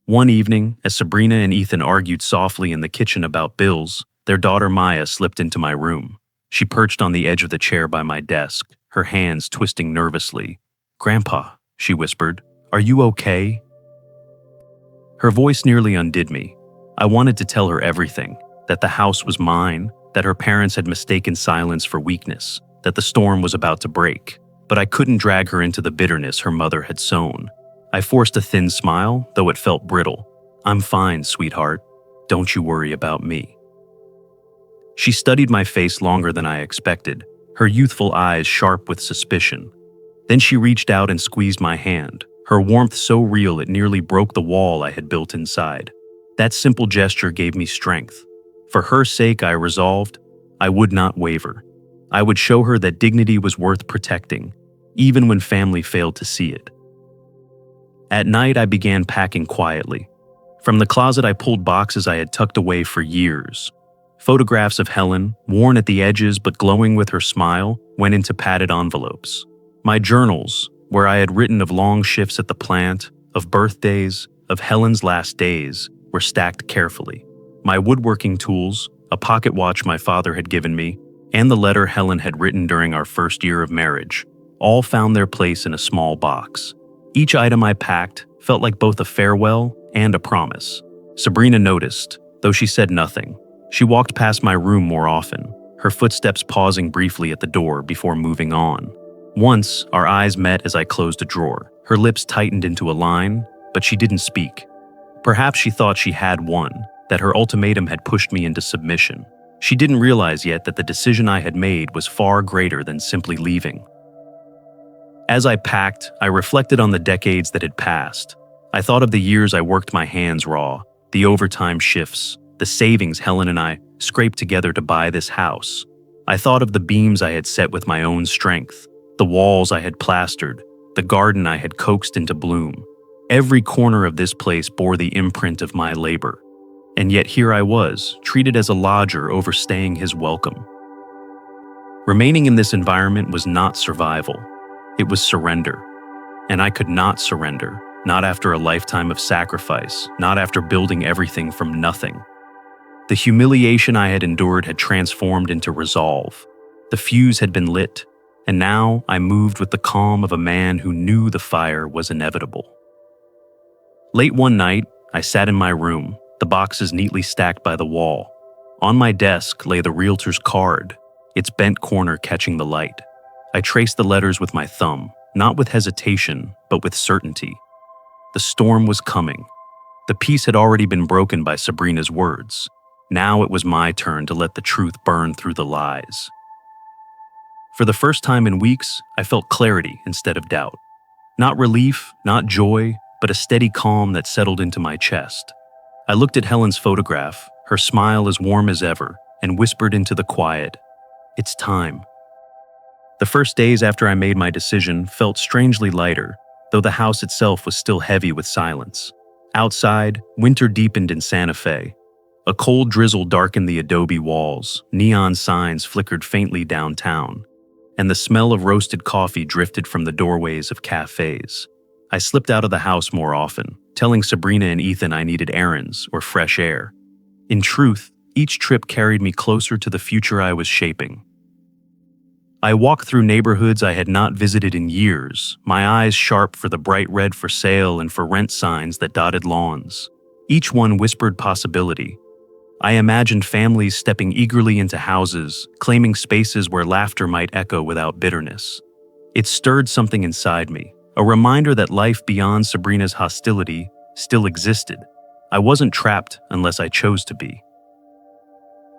One evening, as Sabrina and Ethan argued softly in the kitchen about bills, their daughter Maya slipped into my room. She perched on the edge of the chair by my desk, her hands twisting nervously. "Grandpa," she whispered, "are you okay?" Her voice nearly undid me. I wanted to tell her everything, that the house was mine, that her parents had mistaken silence for weakness, that the storm was about to break, but I couldn't drag her into the bitterness her mother had sown. I forced a thin smile, though it felt brittle. "I'm fine, sweetheart. Don't you worry about me." She studied my face longer than I expected, her youthful eyes sharp with suspicion. Then she reached out and squeezed my hand, her warmth so real it nearly broke the wall I had built inside. That simple gesture gave me strength. For her sake, I resolved, I would not waver. I would show her that dignity was worth protecting, even when family failed to see it. At night, I began packing quietly. From the closet, I pulled boxes I had tucked away for years. Photographs of Helen, worn at the edges but glowing with her smile, went into padded envelopes. My journals, where I had written of long shifts at the plant, of birthdays, of Helen's last days, were stacked carefully. My woodworking tools, a pocket watch my father had given me, and the letter Helen had written during our first year of marriage, all found their place in a small box. Each item I packed felt like both a farewell and a promise. Sabrina noticed, though she said nothing. She walked past my room more often, her footsteps pausing briefly at the door before moving on. Once, our eyes met as I closed a drawer. Her lips tightened into a line, but she didn't speak. Perhaps she thought she had won, that her ultimatum had pushed me into submission. She didn't realize yet that the decision I had made was far greater than simply leaving. As I packed, I reflected on the decades that had passed. I thought of the years I worked my hands raw, the overtime shifts, the savings Helen and I scraped together to buy this house. I thought of the beams I had set with my own strength, the walls I had plastered, the garden I had coaxed into bloom. Every corner of this place bore the imprint of my labor. And yet here I was, treated as a lodger overstaying his welcome. Remaining in this environment was not survival. It was surrender. And I could not surrender, not after a lifetime of sacrifice, not after building everything from nothing. The humiliation I had endured had transformed into resolve. The fuse had been lit, and now I moved with the calm of a man who knew the fire was inevitable. Late one night, I sat in my room, the boxes neatly stacked by the wall. On my desk lay the realtor's card, its bent corner catching the light. I traced the letters with my thumb, not with hesitation, but with certainty. The storm was coming. The peace had already been broken by Sabrina's words. Now it was my turn to let the truth burn through the lies. For the first time in weeks, I felt clarity instead of doubt. Not relief, not joy, but a steady calm that settled into my chest. I looked at Helen's photograph, her smile as warm as ever, and whispered into the quiet, "It's time." The first days after I made my decision felt strangely lighter, though the house itself was still heavy with silence. Outside, winter deepened in Santa Fe. A cold drizzle darkened the adobe walls, neon signs flickered faintly downtown, and the smell of roasted coffee drifted from the doorways of cafes. I slipped out of the house more often, telling Sabrina and Ethan I needed errands or fresh air. In truth, each trip carried me closer to the future I was shaping. I walked through neighborhoods I had not visited in years, my eyes sharp for the bright red for sale and for rent signs that dotted lawns. Each one whispered possibility. I imagined families stepping eagerly into houses, claiming spaces where laughter might echo without bitterness. It stirred something inside me, a reminder that life beyond Sabrina's hostility still existed. I wasn't trapped unless I chose to be.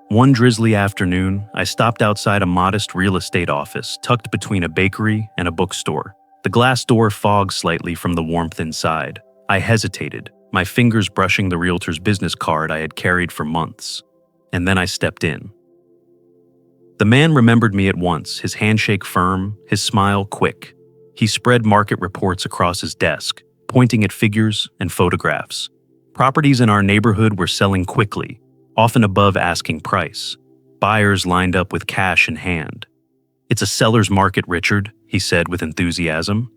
One drizzly afternoon, I stopped outside a modest real estate office tucked between a bakery and a bookstore. The glass door fogged slightly from the warmth inside. I hesitated, my fingers brushing the realtor's business card I had carried for months. And then I stepped in. The man remembered me at once, his handshake firm, his smile quick. He spread market reports across his desk, pointing at figures and photographs. Properties in our neighborhood were selling quickly, often above asking price. Buyers lined up with cash in hand. "It's a seller's market, Richard," he said with enthusiasm.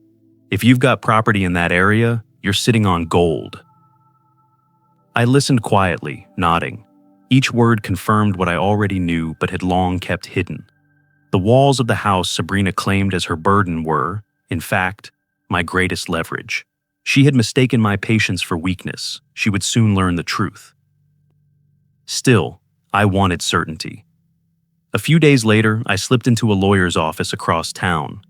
"If you've got property in that area, you're sitting on gold." I listened quietly, nodding. Each word confirmed what I already knew but had long kept hidden. The walls of the house Sabrina claimed as her burden were, in fact, my greatest leverage. She had mistaken my patience for weakness. She would soon learn the truth. Still, I wanted certainty. A few days later, I slipped into a lawyer's office across town.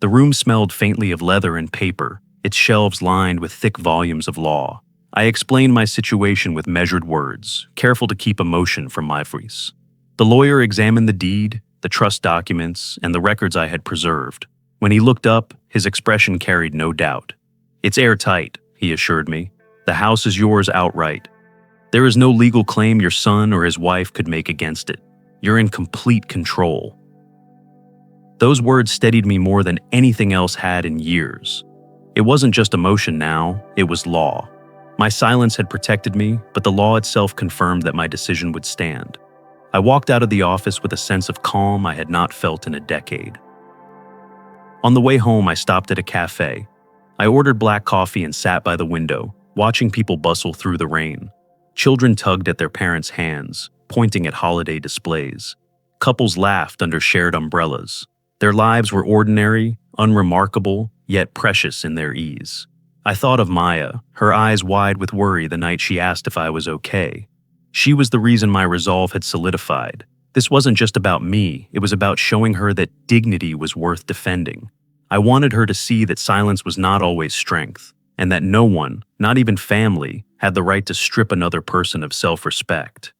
The room smelled faintly of leather and paper, its shelves lined with thick volumes of law. I explained my situation with measured words, careful to keep emotion from my voice. The lawyer examined the deed, the trust documents, and the records I had preserved. When he looked up, his expression carried no doubt. "It's airtight," he assured me. "The house is yours outright. There is no legal claim your son or his wife could make against it. You're in complete control." Those words steadied me more than anything else had in years. It wasn't just emotion now, it was law. My silence had protected me, but the law itself confirmed that my decision would stand. I walked out of the office with a sense of calm I had not felt in a decade. On the way home, I stopped at a cafe. I ordered black coffee and sat by the window, watching people bustle through the rain. Children tugged at their parents' hands, pointing at holiday displays. Couples laughed under shared umbrellas. Their lives were ordinary, unremarkable, yet precious in their ease. I thought of Maya, her eyes wide with worry the night she asked if I was okay. She was the reason my resolve had solidified. This wasn't just about me, it was about showing her that dignity was worth defending. I wanted her to see that silence was not always strength, and that no one, not even family, had the right to strip another person of self-respect.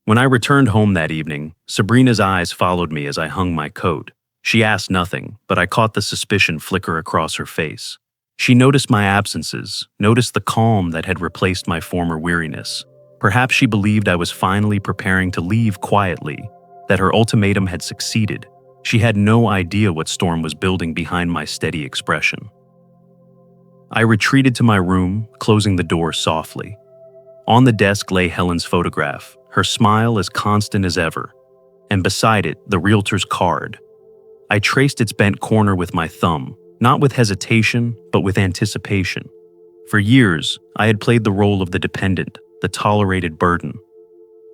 When I returned home that evening, Sabrina's eyes followed me as I hung my coat. She asked nothing, but I caught the suspicion flicker across her face. She noticed my absences, noticed the calm that had replaced my former weariness. Perhaps she believed I was finally preparing to leave quietly, that her ultimatum had succeeded. She had no idea what storm was building behind my steady expression. I retreated to my room, closing the door softly. On the desk lay Helen's photograph, her smile as constant as ever, and beside it, the realtor's card. I traced its bent corner with my thumb, not with hesitation, but with anticipation. For years, I had played the role of the dependent, the tolerated burden.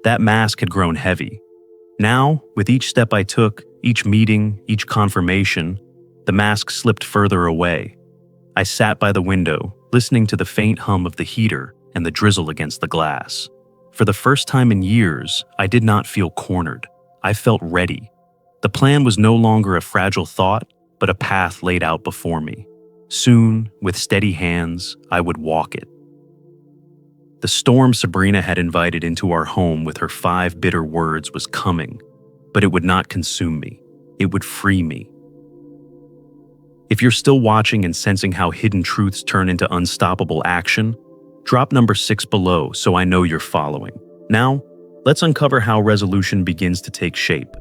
That mask had grown heavy. Now, with each step I took, each meeting, each confirmation, the mask slipped further away. I sat by the window, listening to the faint hum of the heater and the drizzle against the glass. For the first time in years, I did not feel cornered. I felt ready. The plan was no longer a fragile thought, but a path laid out before me. Soon, with steady hands, I would walk it. The storm Sabrina had invited into our home with her 5 bitter words was coming, but it would not consume me. It would free me. If you're still watching and sensing how hidden truths turn into unstoppable action, drop number 6 below so I know you're following. Now, let's uncover how resolution begins to take shape.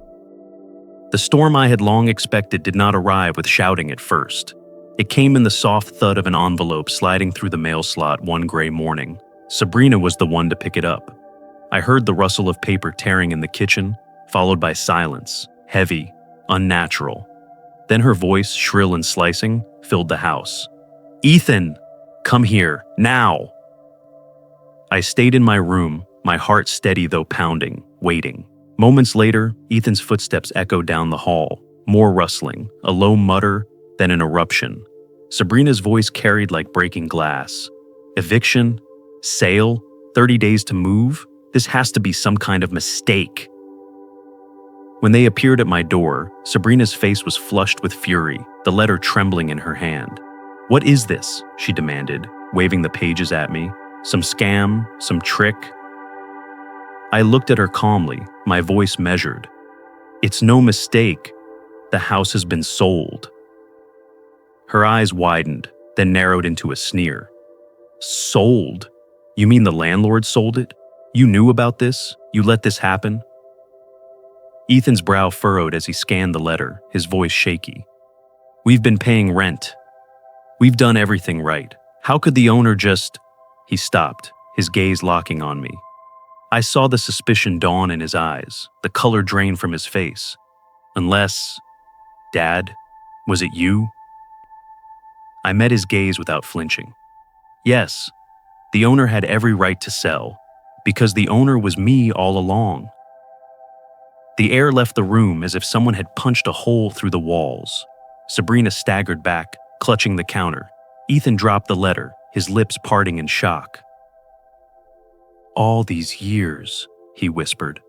The storm I had long expected did not arrive with shouting at first. It came in the soft thud of an envelope sliding through the mail slot one gray morning. Sabrina was the one to pick it up. I heard the rustle of paper tearing in the kitchen, followed by silence, heavy, unnatural. Then her voice, shrill and slicing, filled the house. "Ethan, come here, now!" I stayed in my room, my heart steady though pounding, waiting. Moments later, Ethan's footsteps echoed down the hall, more rustling, a low mutter, then an eruption. Sabrina's voice carried like breaking glass. Eviction? Sale? 30 days to move? This has to be some kind of mistake. When they appeared at my door, Sabrina's face was flushed with fury, the letter trembling in her hand. "What is this?" she demanded, waving the pages at me. "Some scam? Some trick?" I looked at her calmly, my voice measured. "It's no mistake. The house has been sold." Her eyes widened, then narrowed into a sneer. "Sold? You mean the landlord sold it? You knew about this? You let this happen?" Ethan's brow furrowed as he scanned the letter, his voice shaky. "We've been paying rent. We've done everything right. How could the owner just—" He stopped, his gaze locking on me. I saw the suspicion dawn in his eyes, the color drain from his face. "Unless— Dad, was it you?" I met his gaze without flinching. Yes, the owner had every right to sell, because the owner was me all along. The air left the room as if someone had punched a hole through the walls. Sabrina staggered back, clutching the counter. Ethan dropped the letter, his lips parting in shock. "All these years," he whispered.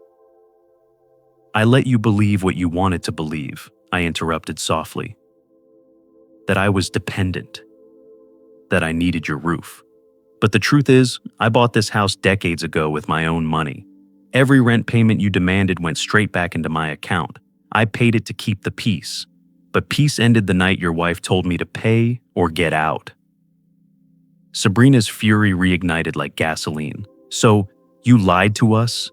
"I let you believe what you wanted to believe," I interrupted softly. "That I was dependent. That I needed your roof. But the truth is, I bought this house decades ago with my own money. Every rent payment you demanded went straight back into my account. I paid it to keep the peace. But peace ended the night your wife told me to pay or get out." Sabrina's fury reignited like gasoline. "So, you lied to us?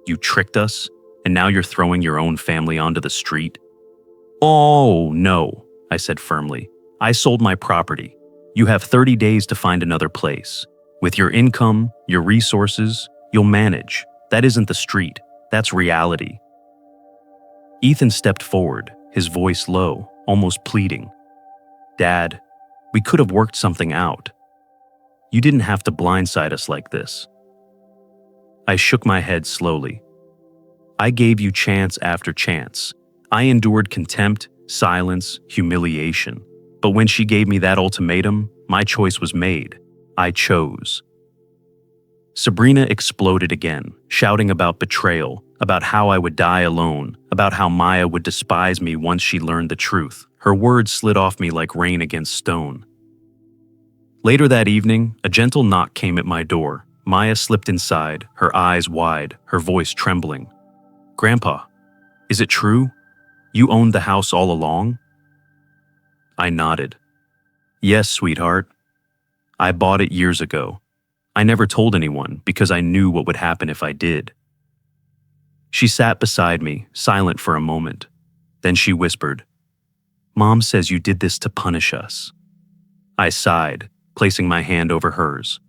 You tricked us? And now you're throwing your own family onto the street?" "Oh, no," I said firmly. "I sold my property. You have 30 days to find another place. With your income, your resources, you'll manage. That isn't the street. That's reality." Ethan stepped forward, his voice low, almost pleading. "Dad, we could have worked something out. You didn't have to blindside us like this." I shook my head slowly. "I gave you chance after chance. I endured contempt, silence, humiliation. But when she gave me that ultimatum, my choice was made. I chose." Sabrina exploded again, shouting about betrayal, about how I would die alone, about how Maya would despise me once she learned the truth. Her words slid off me like rain against stone. Later that evening, a gentle knock came at my door. Maya slipped inside, her eyes wide, her voice trembling. "Grandpa, is it true? You owned the house all along?" I nodded. "Yes, sweetheart. I bought it years ago. I never told anyone because I knew what would happen if I did." She sat beside me, silent for a moment. Then she whispered, "Mom says you did this to punish us." I sighed, placing my hand over hers.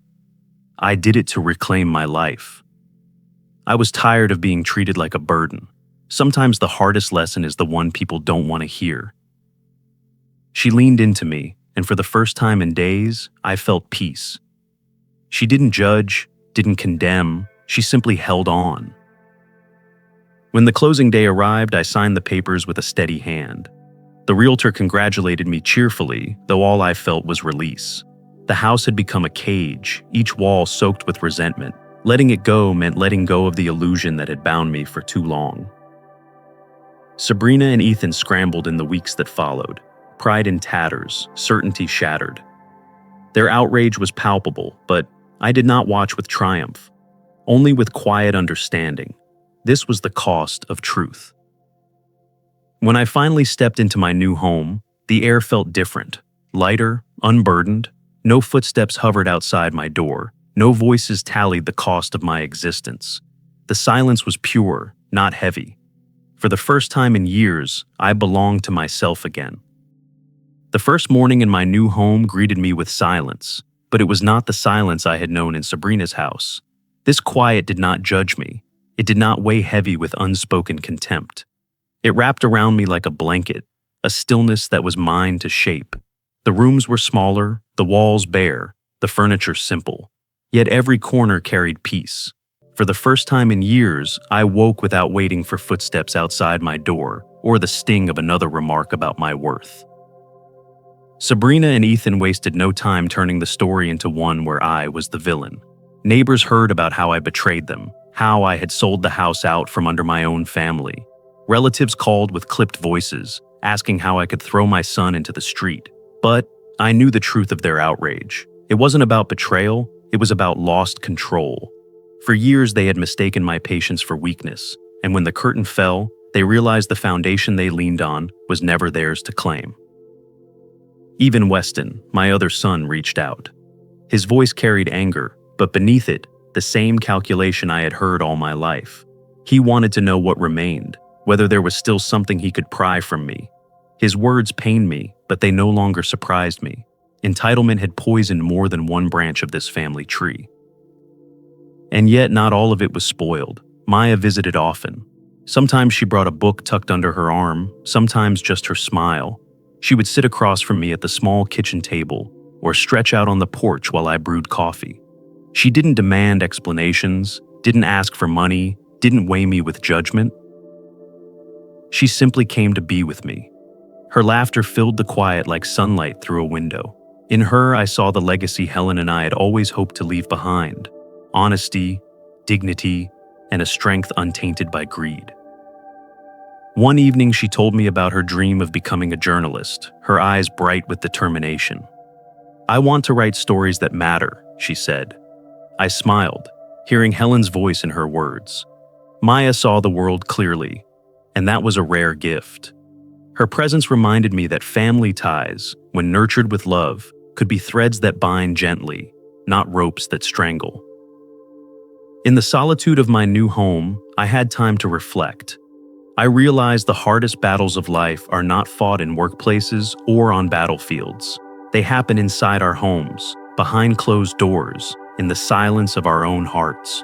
"I did it to reclaim my life. I was tired of being treated like a burden. Sometimes the hardest lesson is the one people don't want to hear." She leaned into me, and for the first time in days, I felt peace. She didn't judge, didn't condemn, she simply held on. When the closing day arrived, I signed the papers with a steady hand. The realtor congratulated me cheerfully, though all I felt was release. The house had become a cage, each wall soaked with resentment. Letting it go meant letting go of the illusion that had bound me for too long. Sabrina and Ethan scrambled in the weeks that followed, pride in tatters, certainty shattered. Their outrage was palpable, but I did not watch with triumph, only with quiet understanding. This was the cost of truth. When I finally stepped into my new home, the air felt different, lighter, unburdened. No footsteps hovered outside my door. No voices tallied the cost of my existence. The silence was pure, not heavy. For the first time in years, I belonged to myself again. The first morning in my new home greeted me with silence, but it was not the silence I had known in Sabrina's house. This quiet did not judge me. It did not weigh heavy with unspoken contempt. It wrapped around me like a blanket, a stillness that was mine to shape. The rooms were smaller, the walls bare, the furniture simple. Yet every corner carried peace. For the first time in years, I woke without waiting for footsteps outside my door or the sting of another remark about my worth. Sabrina and Ethan wasted no time turning the story into one where I was the villain. Neighbors heard about how I betrayed them, how I had sold the house out from under my own family. Relatives called with clipped voices, asking how I could throw my son into the street. But I knew the truth of their outrage. It wasn't about betrayal, it was about lost control. For years they had mistaken my patience for weakness, and when the curtain fell, they realized the foundation they leaned on was never theirs to claim. Even Weston, my other son, reached out. His voice carried anger, but beneath it, the same calculation I had heard all my life. He wanted to know what remained, whether there was still something he could pry from me. His words pained me, but they no longer surprised me. Entitlement had poisoned more than one branch of this family tree. And yet not all of it was spoiled. Maya visited often. Sometimes she brought a book tucked under her arm, sometimes just her smile. She would sit across from me at the small kitchen table or stretch out on the porch while I brewed coffee. She didn't demand explanations, didn't ask for money, didn't weigh me with judgment. She simply came to be with me. Her laughter filled the quiet like sunlight through a window. In her, I saw the legacy Helen and I had always hoped to leave behind: honesty, dignity, and a strength untainted by greed. One evening, she told me about her dream of becoming a journalist, her eyes bright with determination. "I want to write stories that matter," she said. I smiled, hearing Helen's voice in her words. Maya saw the world clearly, and that was a rare gift. Her presence reminded me that family ties, when nurtured with love, could be threads that bind gently, not ropes that strangle. In the solitude of my new home, I had time to reflect. I realized the hardest battles of life are not fought in workplaces or on battlefields. They happen inside our homes, behind closed doors, in the silence of our own hearts.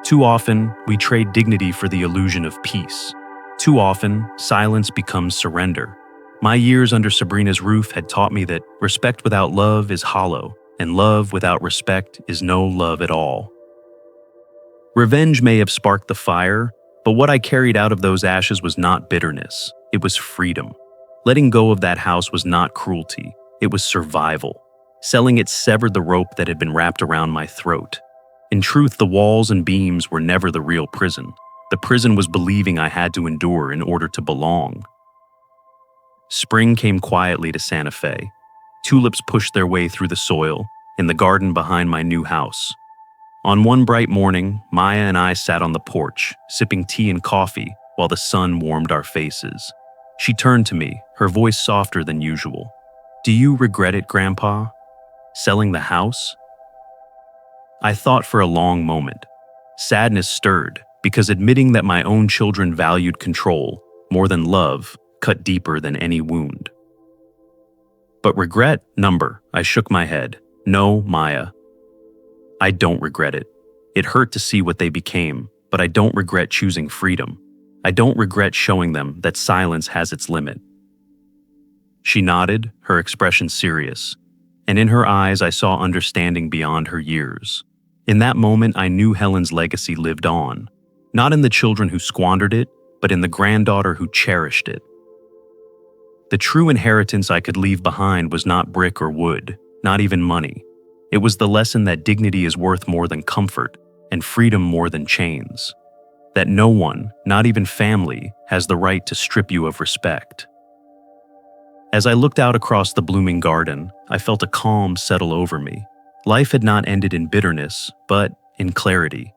Too often, we trade dignity for the illusion of peace. Too often, silence becomes surrender. My years under Sabrina's roof had taught me that respect without love is hollow, and love without respect is no love at all. Revenge may have sparked the fire, but what I carried out of those ashes was not bitterness, it was freedom. Letting go of that house was not cruelty, it was survival. Selling it severed the rope that had been wrapped around my throat. In truth, the walls and beams were never the real prison. The prison was believing I had to endure in order to belong. Spring came quietly to Santa Fe. Tulips pushed their way through the soil in the garden behind my new house. On one bright morning, Maya and I sat on the porch, sipping tea and coffee while the sun warmed our faces. She turned to me, her voice softer than usual. "Do you regret it, Grandpa? Selling the house?" I thought for a long moment. Sadness stirred, because admitting that my own children valued control more than love cut deeper than any wound. But regret, I shook my head. No, Maya. I don't regret it. It hurt to see what they became, but I don't regret choosing freedom. I don't regret showing them that silence has its limit. She nodded, her expression serious, and in her eyes I saw understanding beyond her years. In that moment, I knew Helen's legacy lived on, not in the children who squandered it, but in the granddaughter who cherished it. The true inheritance I could leave behind was not brick or wood, not even money. It was the lesson that dignity is worth more than comfort, and freedom more than chains. That no one, not even family, has the right to strip you of respect. As I looked out across the blooming garden, I felt a calm settle over me. Life had not ended in bitterness, but in clarity.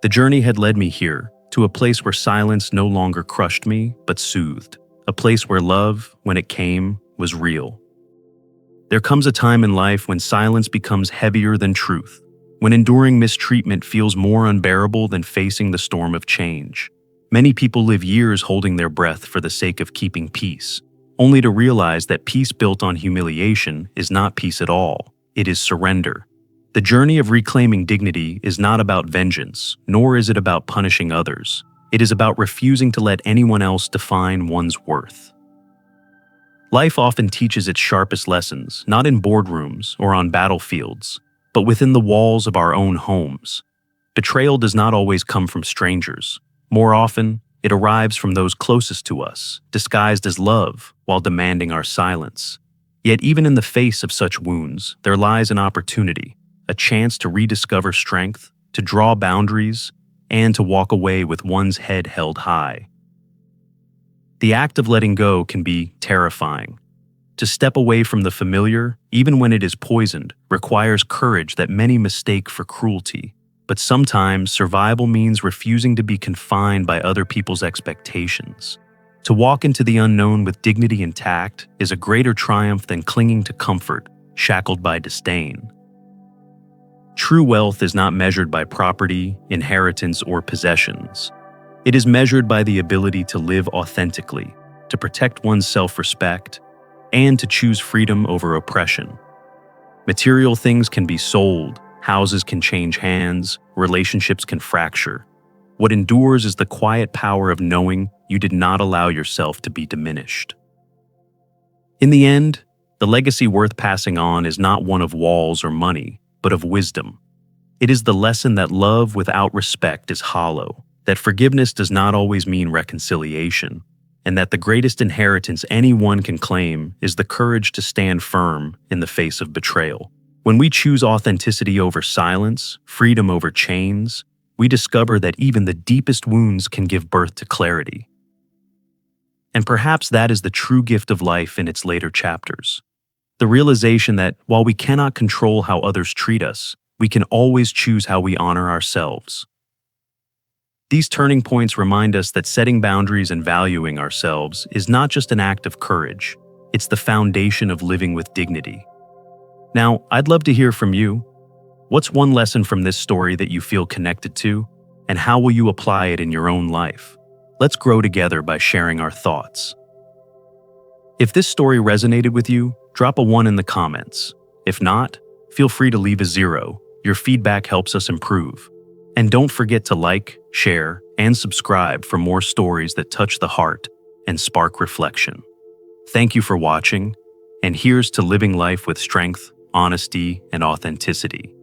The journey had led me here, to a place where silence no longer crushed me, but soothed. A place where love, when it came, was real. There comes a time in life when silence becomes heavier than truth, when enduring mistreatment feels more unbearable than facing the storm of change. Many people live years holding their breath for the sake of keeping peace, only to realize that peace built on humiliation is not peace at all. It is surrender. The journey of reclaiming dignity is not about vengeance, nor is it about punishing others. It is about refusing to let anyone else define one's worth. Life often teaches its sharpest lessons, not in boardrooms or on battlefields, but within the walls of our own homes. Betrayal does not always come from strangers. More often, it arrives from those closest to us, disguised as love, while demanding our silence. Yet even in the face of such wounds, there lies an opportunity, a chance to rediscover strength, to draw boundaries, and to walk away with one's head held high. The act of letting go can be terrifying. To step away from the familiar, even when it is poisoned, requires courage that many mistake for cruelty. But sometimes survival means refusing to be confined by other people's expectations. To walk into the unknown with dignity intact is a greater triumph than clinging to comfort, shackled by disdain. True wealth is not measured by property, inheritance, or possessions. It is measured by the ability to live authentically, to protect one's self-respect, and to choose freedom over oppression. Material things can be sold, houses can change hands, relationships can fracture. What endures is the quiet power of knowing you did not allow yourself to be diminished. In the end, the legacy worth passing on is not one of walls or money, but of wisdom. It is the lesson that love without respect is hollow, that forgiveness does not always mean reconciliation, and that the greatest inheritance anyone can claim is the courage to stand firm in the face of betrayal. When we choose authenticity over silence, freedom over chains, we discover that even the deepest wounds can give birth to clarity. And perhaps that is the true gift of life in its later chapters. The realization that while we cannot control how others treat us, we can always choose how we honor ourselves. These turning points remind us that setting boundaries and valuing ourselves is not just an act of courage, it's the foundation of living with dignity. Now, I'd love to hear from you. What's one lesson from this story that you feel connected to, and how will you apply it in your own life? Let's grow together by sharing our thoughts. If this story resonated with you, drop a 1 in the comments. If not, feel free to leave a 0. Your feedback helps us improve. And don't forget to like, share, and subscribe for more stories that touch the heart and spark reflection. Thank you for watching, and here's to living life with strength, honesty, and authenticity.